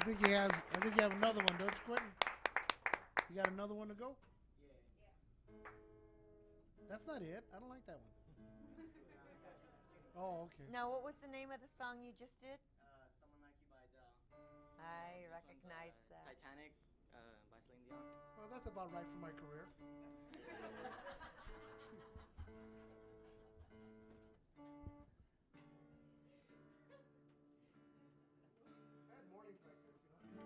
I think you have another one, don't you, Quentin? You got another one to go? That's not it. I don't like that one. Oh, okay. Now, what was the name of the song you just did? Someone Like You by Adele. I This recognize one's, that. Titanic by Celine Dion. Well, that's about right for my career. I had mornings like this, you know.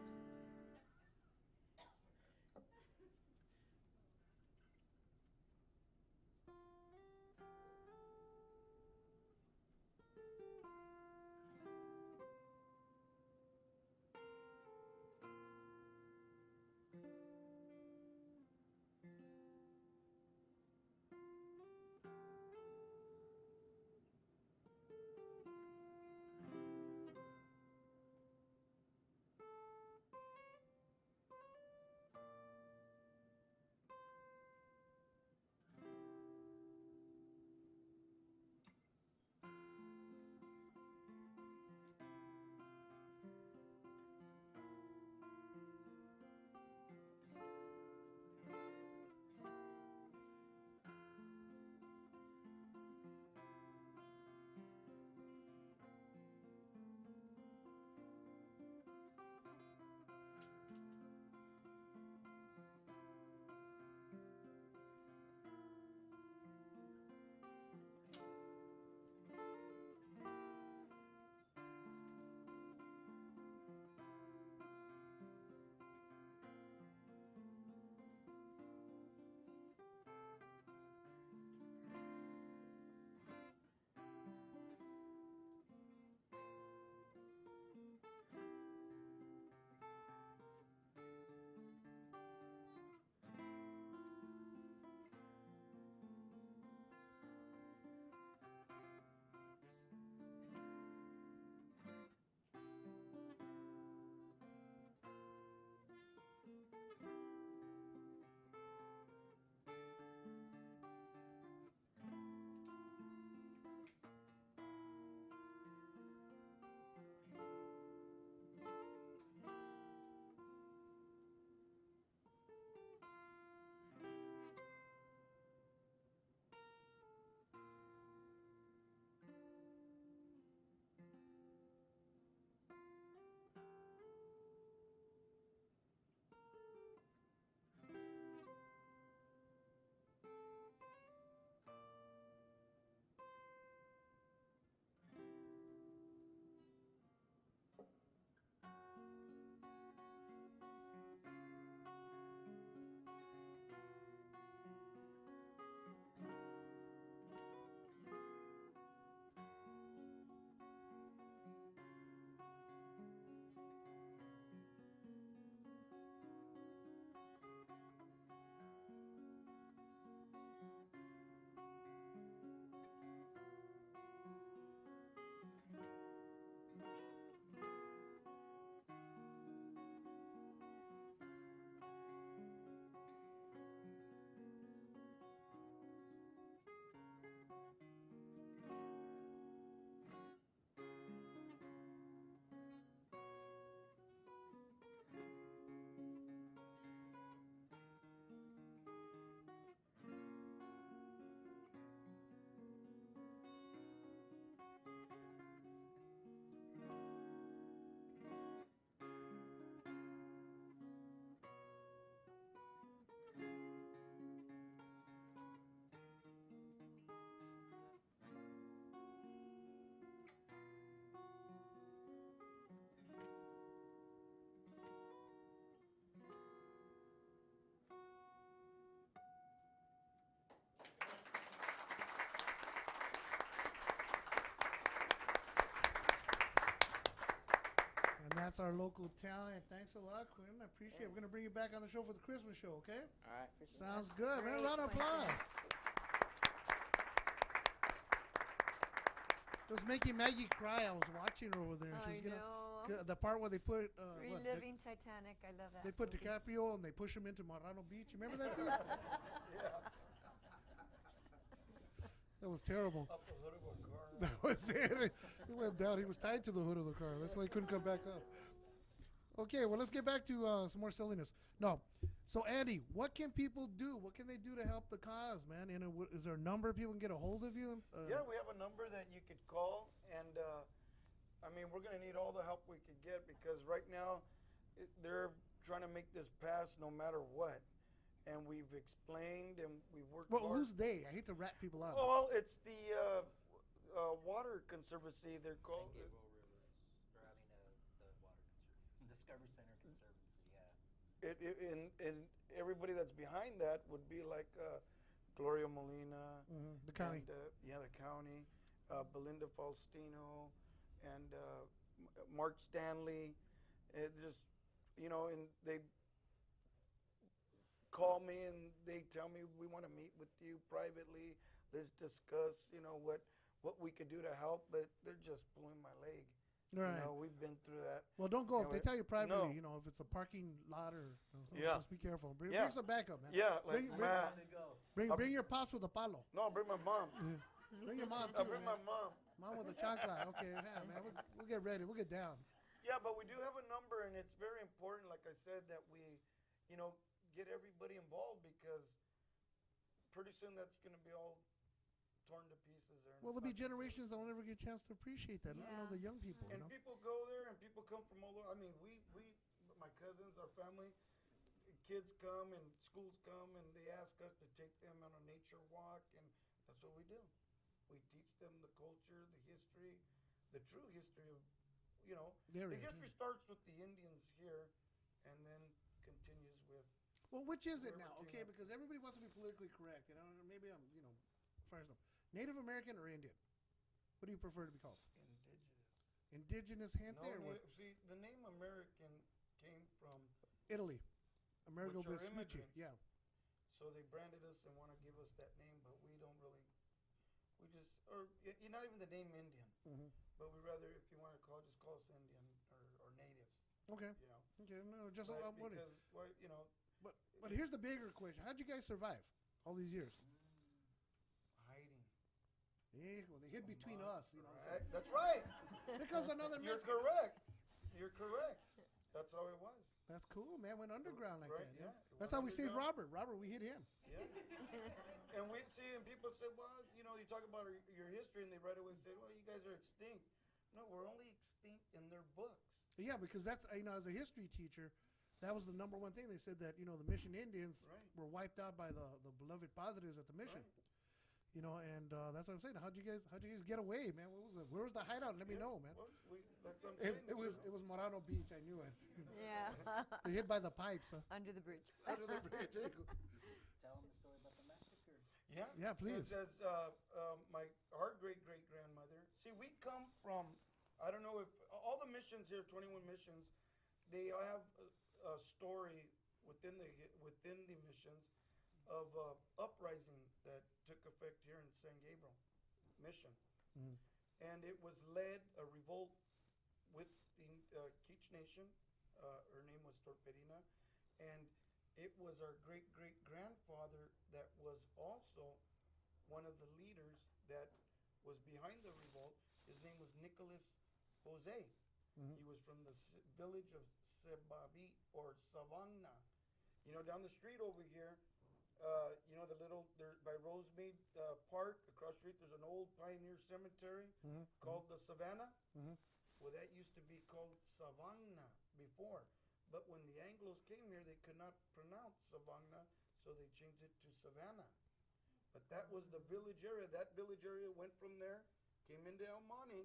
And that's our local talent. Thanks a lot, Quinn. I appreciate it. We're going to bring you back on the show for the Christmas show, okay? All right. Sounds good. Man, a Great, lot of Quentin. applause. It was making Maggie cry. I was watching her over there. She was I gonna, know. the part where they put Reliving Titanic. I love that. they put movie. DiCaprio and they push him into Marano Beach. You remember that scene? That was terrible. Up the hood of a car. That was it. He went down. He was tied to the hood of the car. That's why he couldn't come back up. Okay, well, let's get back to some more silliness. No. So, Andy, what can people do? What can they do to help the cause, man? And is there a number people can get a hold of you? Yeah, we have a number that you could call, and I mean, we're going to need all the help we could get because right now they're trying to make this pass no matter what. And we've explained and we've worked Well, hard. who's they? I hate to rat people out. Oh, well, it's the Water Conservancy. They're called. San Gabriel Rivers. Or I mean, the Water Discovery Center Conservancy. Yeah. And everybody that's behind that would be like Gloria Molina, The county. And, the county, Belinda Faustino, and Mark Stanley. It just, and they call me and they tell me we want to meet with you privately. Let's discuss, what we could do to help. But they're just pulling my leg. Right. We've been through that. Well, don't go if they tell you privately. No. If it's a parking lot or something, Yeah. just be careful. Bring Yeah. some backup, man. Yeah, like Bring your pops with a palo. No, I'll bring my mom. Bring your mom I'll too. bring man. my mom. Mom with a chancla. Okay, yeah, man. We'll get ready. We'll get down. Yeah, but we do have a number, and it's very important, like I said, that we, get everybody involved because pretty soon that's going to be all torn to pieces there. Well, there'll be generations that will never get a chance to appreciate that. I know the young people. And people go there, and people come from all over. I mean, my cousins, our family, kids come and schools come, and they ask us to take them on a nature walk, and that's what we do. We teach them the culture, the history, the true history of, the history starts with the Indians here, and then continues with. Well, which is it whoever now? came Okay, up. because everybody wants to be politically correct. Maybe I'm, far as Native American or Indian? What do you prefer to be called? Indigenous. Indigenous gente No, or what? see, the name American came from, Italy. Amerigo Which are Vespucci. immigrants. Yeah. so they branded us and want to give us that name, but we don't really. We just, or not even the name Indian, but we rather, if you want to just call us Indian or natives. Okay. Okay. No, just I'm wondering. Because, well, But here's the bigger question: how'd you guys survive all these years? hiding. Yeah, well, they hid between us. Right? That's right. Here comes another You're Mexican. correct. You're correct. That's how it was. That's cool, man. Went underground like Right, that. yeah. It That's went how we saved underground. Robert. We hid him. Yeah. And we see, and people say, well, you talk about your history, and they right away say, well, you guys are extinct. No, we're only extinct in their books. Yeah, because that's as a history teacher, that was the number one thing. They said that the Mission Indians Right. were wiped out by the beloved positives at the mission. Right. And that's what I'm saying. How'd you guys get away, man? Where was the hideout? Let me know, man. Well, that's what I'm saying. It was Morano Beach. I knew it. Yeah. They hid by the pipes. Huh? Under the bridge. Under the bridge. There you go. Tell them the story about the massacre. Yeah. Yeah, please. As our great grandmother. See, we come from. I don't know if all the missions here, 21 missions, they have a story within the missions of uprising that took effect here in San Gabriel mission, and it was led a revolt with the Kizh Nation. Her name was Torperina, and it was our great grandfather that was also one of the leaders that was behind the revolt. His name was Nicholas Jose. He was from the village of Sebabi or Savangna. Down the street over here, by Rosemead Park, across the street, there's an old pioneer cemetery called the Savannah. Well, that used to be called Savangna before. But when the Anglos came here, they could not pronounce Savangna, so they changed it to Savannah. But that was the village area. That village area went from there, came into El Monte,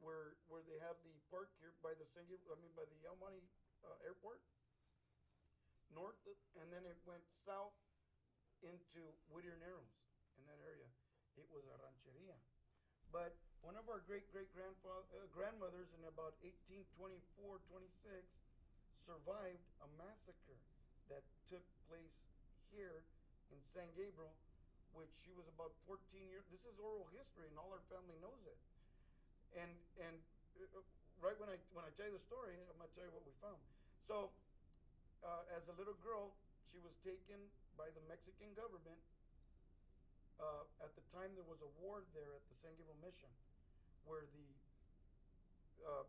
where they have the park here by the by the El Monte airport, north, and then it went south into Whittier Narrows in that area. It was a rancheria. But one of our great grandmothers in about 1824, 26 survived a massacre that took place here in San Gabriel, which she was about 14 years. This is oral history, and all our family knows it. And right when I tell you the story, I'm gonna tell you what we found. So, as a little girl, she was taken by the Mexican government. At the time, there was a war there at the San Gabriel Mission, where the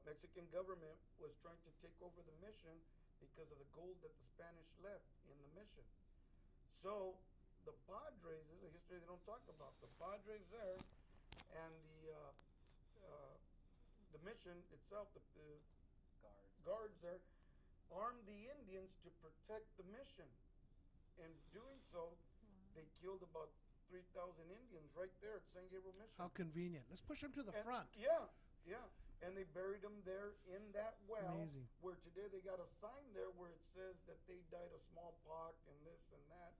Mexican government was trying to take over the mission because of the gold that the Spanish left in the mission. So the Padres, this is a history they don't talk about. The Padres there and the mission itself, the guards there, armed the Indians to protect the mission. In doing so, they killed about 3,000 Indians right there at San Gabriel Mission. How convenient. Let's push them to the front. Yeah, yeah. And they buried them there in that well. Amazing. Where today they got a sign there where it says that they died of smallpox and this and that.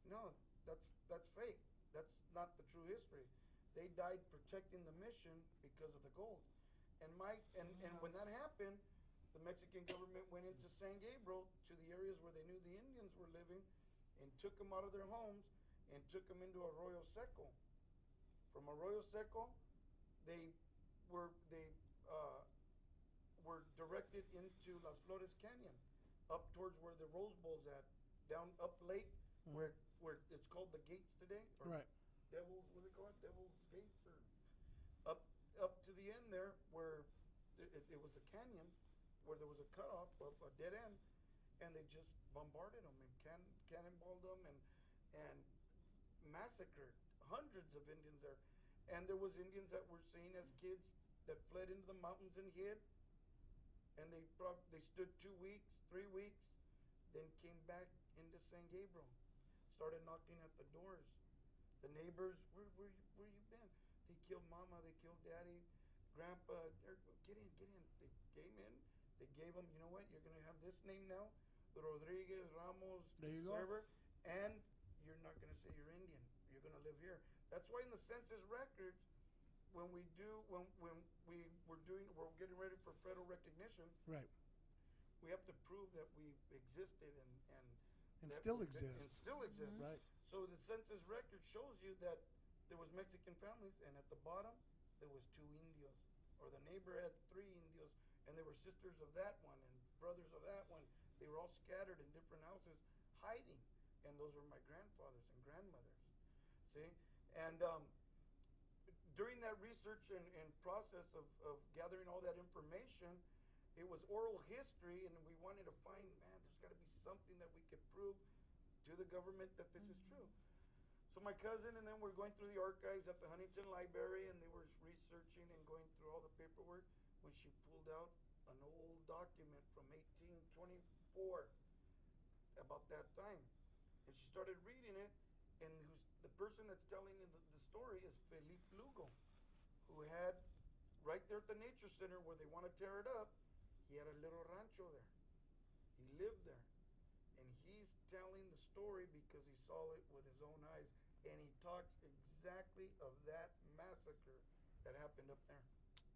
No, that's fake. That's not the true history. They died protecting the mission because of the gold. And when that happened, the Mexican government went into San Gabriel to the areas where they knew the Indians were living and took them out of their homes and took them into Arroyo Seco. From Arroyo Seco, they were directed into Las Flores Canyon, up towards where the Rose Bowl's at, down up lake, where it's called the Gates today. Or Right. Devil's, what do they call it? Devil's Gates, or up to the end there, where it was a canyon, where there was a cutoff, a dead end, and they just bombarded them and cannonballed them and massacred hundreds of Indians there. And there was Indians that were seen as kids that fled into the mountains and hid, and they stood 2 weeks, 3 weeks, then came back into San Gabriel, started knocking at the doors. The neighbors, where you been? They killed Mama, they killed Daddy, Grandpa. Get in. They came in. They gave them, you know what? You're gonna have this name now, Rodriguez, Ramos, There you go. whatever, and you're not gonna say you're Indian. You're gonna live here. That's why in the census records, when we're getting ready for federal recognition, Right. we have to prove that we existed and that still we- exist. and still exist. Right. So the census record shows you that there was Mexican families, and at the bottom there was 2 Indios, or the neighbor had 3 Indios, and they were sisters of that one and brothers of that one. They were all scattered in different houses, hiding, and those were my grandfathers and grandmothers. See, and during that research and process of gathering all that information, it was oral history, and we wanted to find, man, there's got to be something that we could prove to the government that this is true. So my cousin and then we're going through the archives at the Huntington Library, and they were researching and going through all the paperwork when she pulled out an old document from 1824 about that time. And she started reading it, and the person that's telling the story is Felipe Lugo, who had, right there at the Nature Center where they want to tear it up, he had a little rancho there. He lived there. And he's telling the story because he saw it with his own eyes. And he talks exactly of that massacre that happened up there.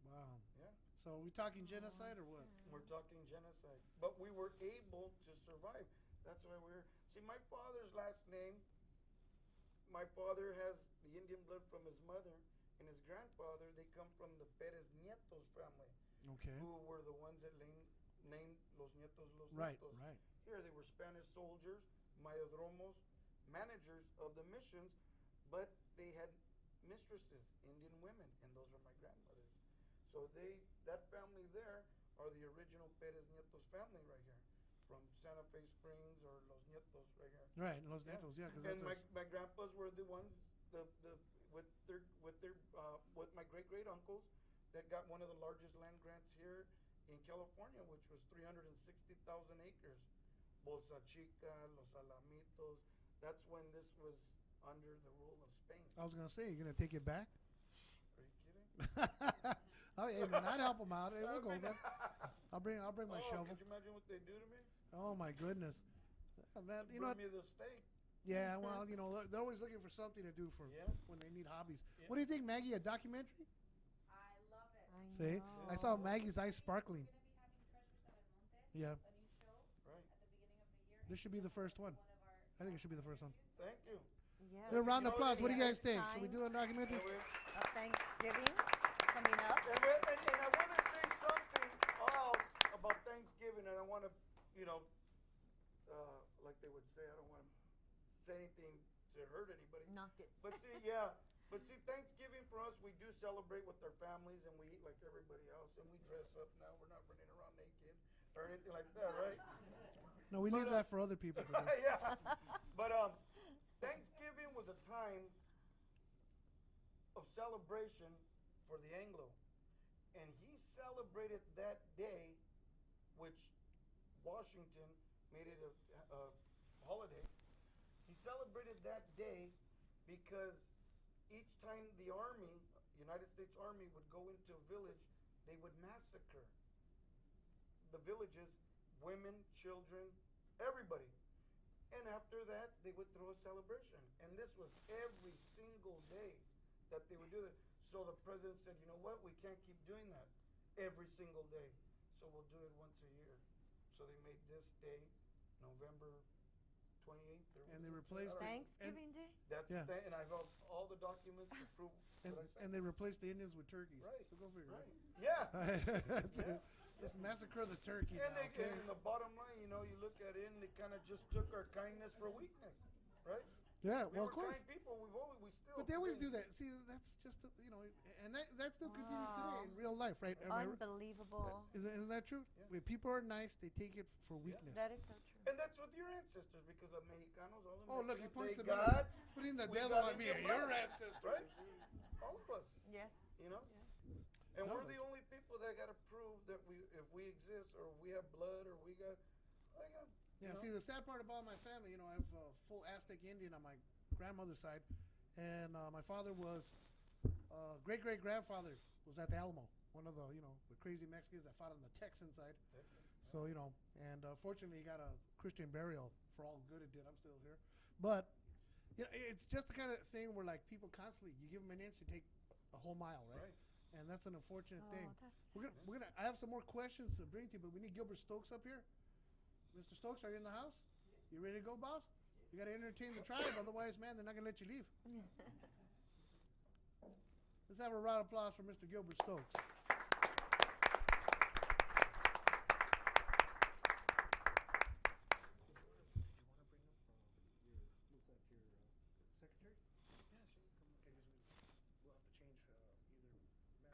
Wow. Yeah. So are we talking genocide or what? We're talking genocide. But we were able to survive. That's why we're... See, my father's last name, my father has the Indian blood from his mother, and his grandfather, they come from the Perez Nietos family. Okay. Who were the ones that named Los Nietos Los Right, Nietos. right. Here they were Spanish soldiers, mayordomos, managers of the missions, but they had mistresses, Indian women, and those were my grandmothers. So that family there are the original Perez Nietos family right here, from Santa Fe Springs or Los Nietos right here. Right, Los Nietos, yeah, because And my grandpas were the ones with my great uncles that got one of the largest land grants here in California, which was 360,000 acres. Bolsa Chica, Los Alamitos. That's when this was under the rule of Spain. I was gonna say, you're gonna take it back? Are you kidding? Oh, hey man, I'd help them out. Hey, we'll go, man. I'll bring my shovel. Could you imagine what they do to me? Oh my goodness, man. You know what? Bring me the steak. Yeah, well, you know, they're always looking for something to do for when they need hobbies. Yeah. What do you think, Maggie? A documentary? I love it. See, I saw Maggie's eyes sparkling. We're going to be having Treasures Yeah. a new show Right. at the beginning of the year. This should be the first one. One of our I think it should be the first one. Thank you. Yeah. A round of applause. What do you guys It's think? Should we do a documentary? Thanksgiving coming up. And I want to say something else about Thanksgiving, and I want to, like they would say, I don't want to say anything to hurt anybody. Knock it. But see, yeah, But see, Thanksgiving for us, we do celebrate with our families and we eat like everybody else and we dress up now. We're not running around naked or anything like that, right? No, we leave But, that for other people to do. yeah. But Thanksgiving was a time of celebration for the Anglo. And he celebrated that day, which Washington made it a holiday. He celebrated that day because each time the army, United States Army, would go into a village, they would massacre the villages, women, children, everybody. And after that, they would throw a celebration. And this was every single day that they would do that. So the president said, you know what, we can't keep doing that every single day. So we'll do it once a year. So they made this day November 28th. And they replaced it. Thanksgiving Day? That's Yeah. the thing, and I have all the documents to prove And, what I said. and they replaced the Indians with turkeys. Right. So go figure. Right. Yeah. That's Yeah. it. Let's massacre the turkey. And now, they, okay? and the bottom line, you know, you look at it and they kind of just took our kindness for weakness, right? Yeah, We well, were of course. kind people. We still. But they always today- do that. See, that's just, you know, and that still continues today Wow. in real life, right? Am I r- Unbelievable. Isn't that true? Yeah. When people are nice, they take it for weakness. That is so true. And that's with your ancestors, because the Mexicanos, all the Oh, look, he Mexicans, points they to me. got, Putting the we devil got on me. Indian Your blood, ancestors. right? All of us, Yes. you know. Yes. And No, we're but- the only people that got to prove that if we exist, or we have blood, or we got, Yeah, you know? see, the sad part about my family, you know, I have full Aztec Indian on my grandmother's side, and my father was, great-great-grandfather was at the Alamo, one of the, you know, the crazy Mexicans that fought on the Texan side. So, you know, and fortunately he got a Christian burial for all the good it did. I'm still here. But, you know, it's just the kind of thing where, like, people constantly, you give them an inch, you take a whole mile, right? Right. And that's an unfortunate Oh, thing. that's We're gonna. I have some more questions to bring to you, but we need Gilbert Stokes up here. Mr. Stokes, are you in the house? You ready to go, boss? You got to entertain the tribe, otherwise, man, they're not gonna let you leave. Let's have a round of applause for Mr. Gilbert Stokes. Secretary? Yeah, sure. Okay, we'll have to change either.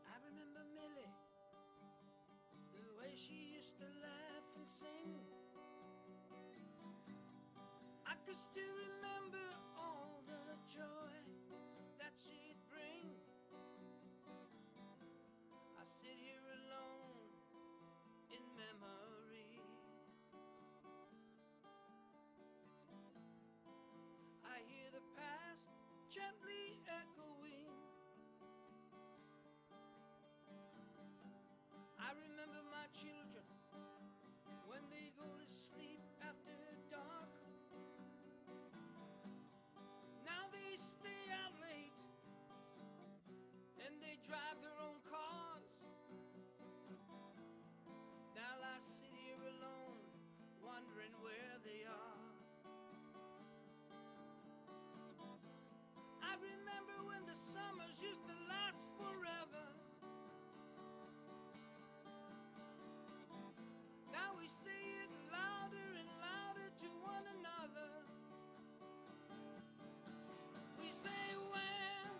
I remember Millie, the way she used to laugh and sing. I could still remember all the joy that she'd bring. I sit here alone in memory. I hear the past gently echoing. I remember my children when they go to sleep after dark. Now they stay out late and they drive their own cars. Now I sit here alone wondering where they are. I remember when the summers used to last forever. Now we say it louder and louder to one another. We say, where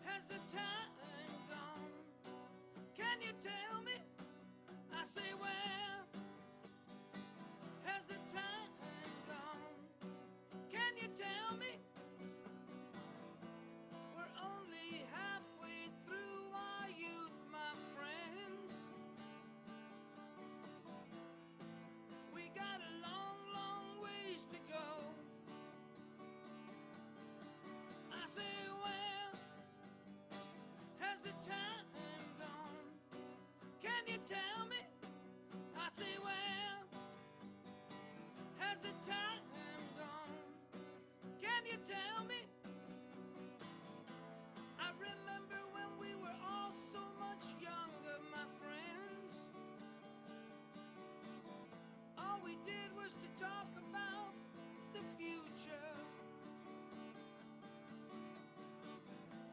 has the time gone? Can you tell me? I say, where has the time gone? Can you tell me? We're only halfway through our youth, my friends. We got a long, long ways to go. I say, well, has the time gone? Can you tell me? I say, well, has the time gone? Can you tell me?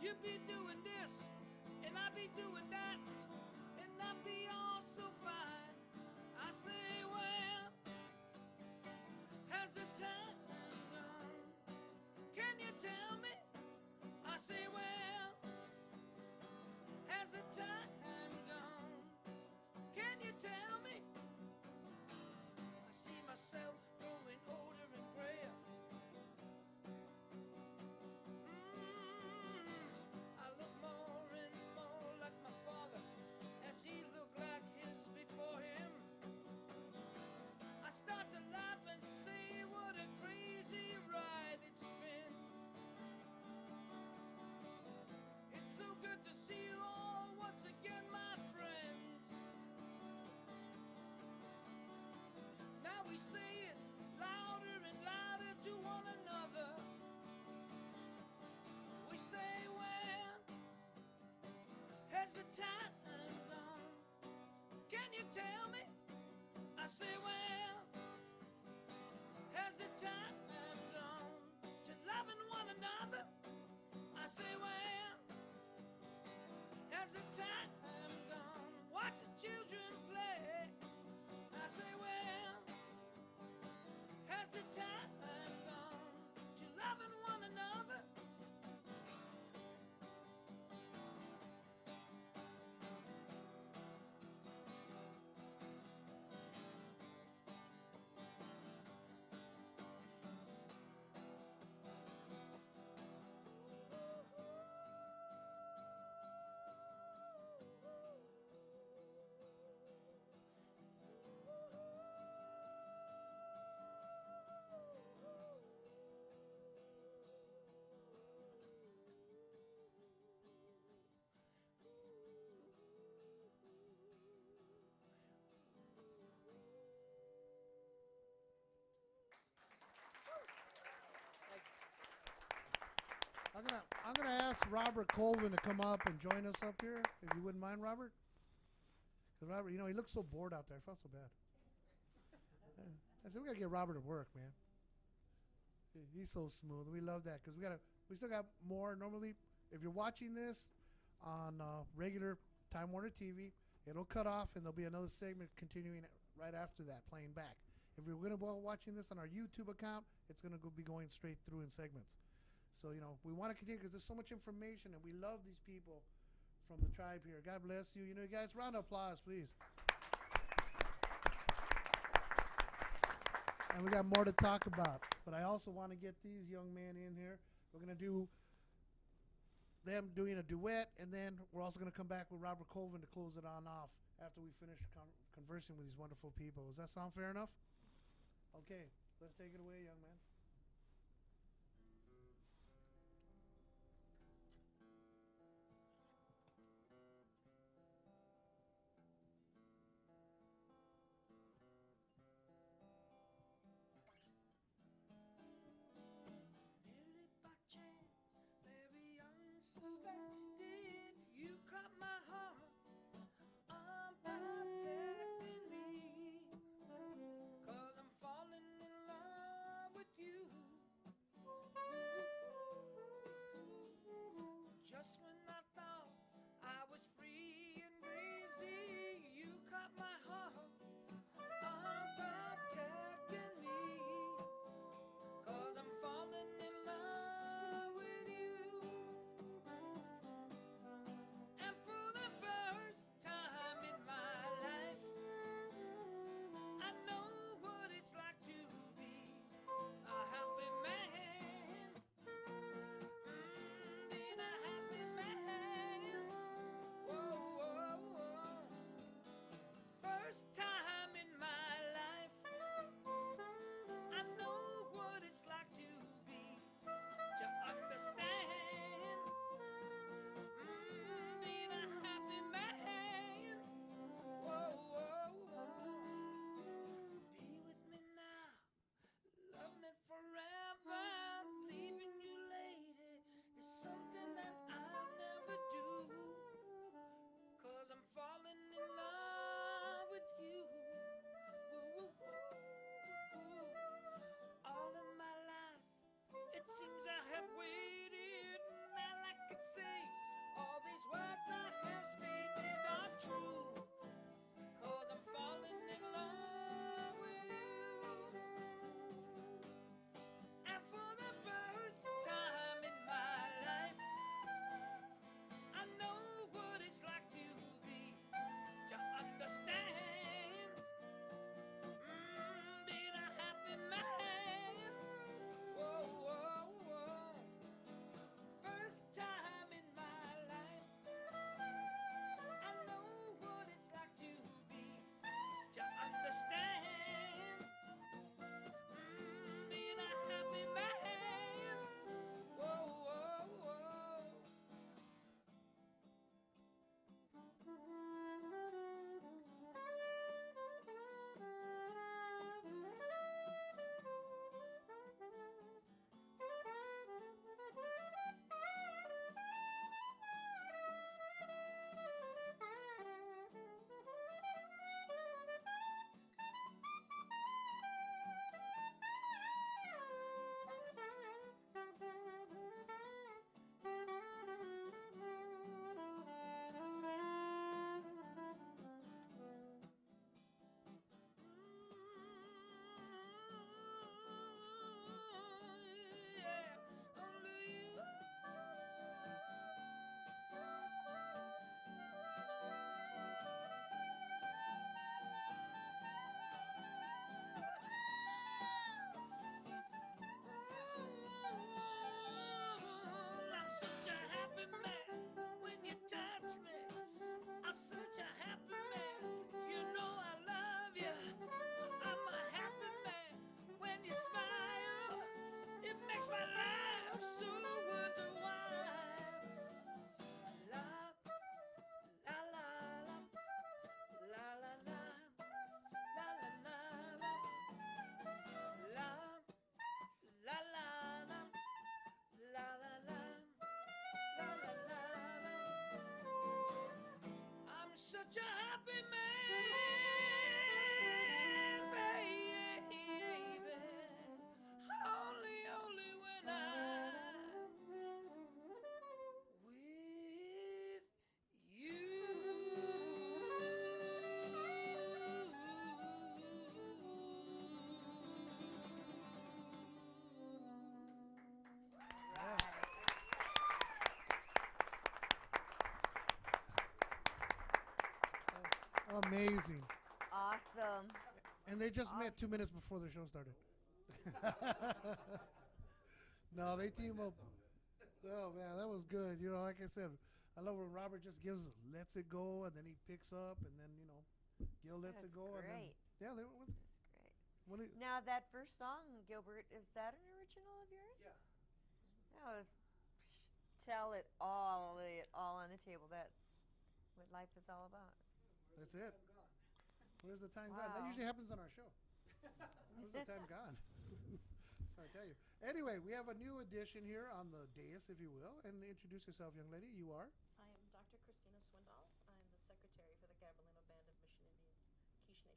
You be doing this, and I be doing that, and that be all so fine. I say, well, has the time gone? Can you tell me? I say, well, has the time gone? Can you tell me? I see myself growing older and grayer. I look more and more like my father as he looked like his before him. I start to laugh and say what a crazy ride it's been. It's so good to see you all once again, my friends. Now we say it louder and louder to one another. We say, well, has the time gone? Can you tell me? I say, well, has the time gone to loving one another? I say, well, has the time gone? Watch the children play. I say, well, has the time gone to loving one another? I'm gonna ask Robert Colvin to come up and join us up here, if you wouldn't mind, Robert. 'Cause Robert, he looks so bored out there. I felt so bad. I said we gotta get Robert to work, man. He's so smooth. We love that because we still got more. Normally, if you're watching this on regular Time Warner TV, it'll cut off and there'll be another segment continuing right after that, playing back. If you're gonna be watching this on our YouTube account, it's gonna be going straight through in segments. So, we want to continue because there's so much information, and we love these people from the tribe here. God bless you. You guys, round of applause, please. And we got more to talk about. But I also want to get these young men in here. We're going to do them doing a duet, and then we're also going to come back with Robert Colvin to close it on off after we finish conversing with these wonderful people. Does that sound fair enough? Okay, let's take it away, young man. Suspected, you caught my heart, unprotecting me, 'cause I'm falling in love with you. Just when I thought I was free and breezy, you caught my heart, unprotecting me, 'cause I'm falling in love with you. words I have stated are true, 'cause I'm falling in love with you. And for the first time in my life, I know what it's like to be, to understand, being a happy man. Whoa, whoa, whoa. First time in my life, I know what it's like to be, to understand, being a happy man. Whoa, whoa, whoa. Yeah, only you. I'm such a happy man when you touch me. I'm such a happy man. You know I love you. I'm a happy man when you smile. It makes my life so worth the while. La la la la la la la la la la la la la la la la la la la la. I'm such a happy man, baby. Only when I'm with you. Amazing. Awesome. And they just met 2 minutes before the show started. No, they team up. Oh man, that was good. You know, like I said, I love when Robert just lets it go, and then he picks up, and then Gil lets it That's go, and then great. yeah, That's great. what do Now that first song, Gilbert, is that an original of yours? Yeah. That was tell it all, lay it all on the table. That's what life is all about. that's it. Where's the time gone? That Wow. usually happens on our show. Where's the time gone? So I tell you. Anyway, we have a new addition here on the dais, if you will, and introduce yourself, young lady. You are? I am Dr. Christina Swindoll. I'm the secretary for the Gabrielino Band of Mission Indians, Quiche Nation.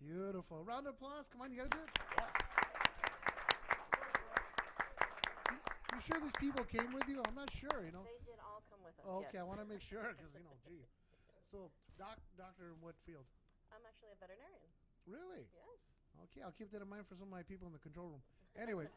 Beautiful. Round of applause. Come on, you gotta do it. You sure these people came with you? I'm not sure. They did all come with us. Oh, okay, I yes. want to make sure because gee. So, doctor in what field? I'm actually a veterinarian. Really? Yes. Okay, I'll keep that in mind for some of my people in the control room. Anyway,